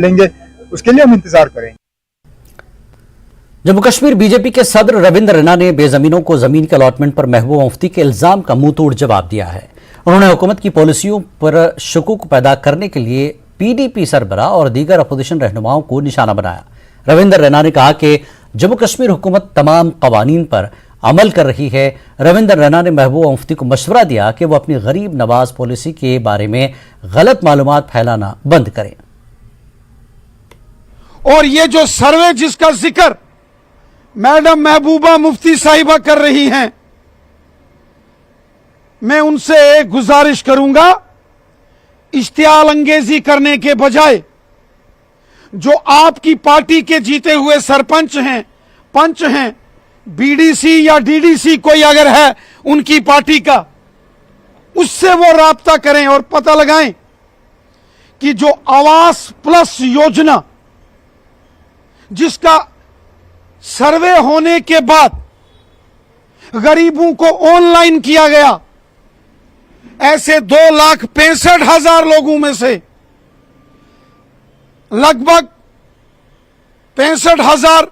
लेंगे, उसके लिए हम इंतजार करेंगे। जम्मू कश्मीर बीजेपी के सदर रविंद्र रैना ने बेजमीनों को जमीन के अलॉटमेंट पर महबूबा मुफ्ती के इल्जाम का मुंह तोड़ जवाब दिया है। उन्होंने हुकूमत की पॉलिसियों पर शकूक पैदा करने के लिए पीडीपी सरबराह और दीगर अपोजिशन रहनुमाओं को निशाना बनाया। रविंद्र रैना ने कहा कि जम्मू कश्मीर हुकूमत तमाम कवानीन पर अमल कर रही है। रविंद्र रैना ने महबूबा मुफ्ती को मशवरा दिया कि वो अपनी गरीब नवाज पॉलिसी के बारे में गलत मालूमात फैलाना बंद करें। और ये जो सर्वे जिसका जिक्र मैडम महबूबा मुफ्ती साहिबा कर रही हैं, मैं उनसे एक गुजारिश करूंगा, इश्तियाल अंगेजी करने के बजाय जो आपकी पार्टी के जीते हुए सरपंच हैं, पंच हैं, बीडीसी या डीडीसी कोई अगर है उनकी पार्टी का, उससे वो राब्ता करें और पता लगाएं कि जो आवास प्लस योजना जिसका सर्वे होने के बाद गरीबों को ऑनलाइन किया गया, ऐसे 2,65,000 लोगों में से लगभग 65,000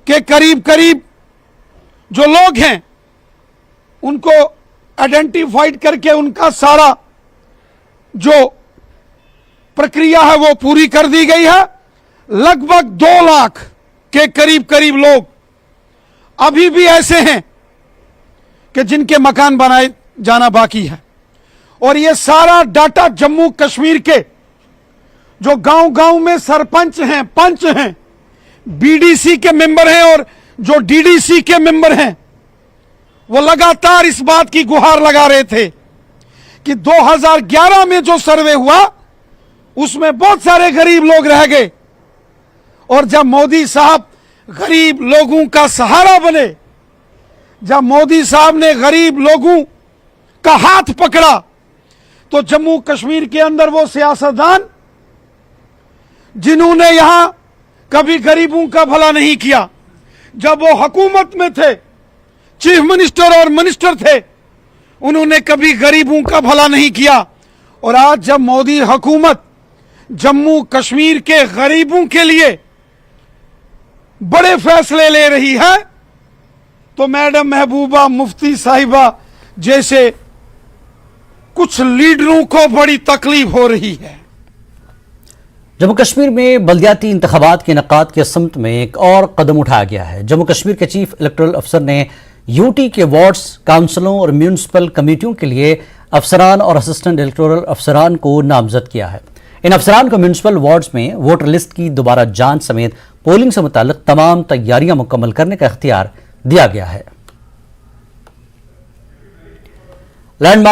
के करीब करीब जो लोग हैं उनको आइडेंटिफाइड करके उनका सारा जो प्रक्रिया है वो पूरी कर दी गई है। लगभग 2 लाख के करीब करीब लोग अभी भी ऐसे हैं कि जिनके मकान बनाए जाना बाकी है। और ये सारा डाटा जम्मू कश्मीर के जो गांव गांव में सरपंच हैं, पंच हैं, बीडीसी के मेंबर हैं और जो डीडीसी के मेंबर हैं, वो लगातार इस बात की गुहार लगा रहे थे कि 2011 में जो सर्वे हुआ उसमें बहुत सारे गरीब लोग रह गए। और जब मोदी साहब गरीब लोगों का सहारा बने, जब मोदी साहब ने गरीब लोगों का हाथ पकड़ा, तो जम्मू कश्मीर के अंदर वो सियासतदान जिन्होंने यहां कभी गरीबों का भला नहीं किया, जब वो हुकूमत में थे, चीफ मिनिस्टर और मिनिस्टर थे, उन्होंने कभी गरीबों का भला नहीं किया। और आज जब मोदी हुकूमत जम्मू कश्मीर के गरीबों के लिए बड़े फैसले ले रही है, तो मैडम महबूबा मुफ्ती साहिबा जैसे कुछ लीडरों को बड़ी तकलीफ हो रही है। जम्मू कश्मीर में बल्दियाती इंतखाबात के इनेकाद के सम्त में एक और कदम उठाया गया है। जम्मू कश्मीर के चीफ इलेक्टोरल अफसर ने यूटी के वार्ड्स, काउंसिलों और म्यूनिसिपल कमेटियों के लिए अफसरान और असिस्टेंट इलेक्टोरल अफसरान को नामजद किया है। इन अफसरान को म्यूनिसिपल वार्ड्स में वोटर लिस्ट की दोबारा जांच समेत पोलिंग से मुताल्लिक तमाम तैयारियां मुकम्मल करने का इख्तियार दिया गया है। लैंडमार्क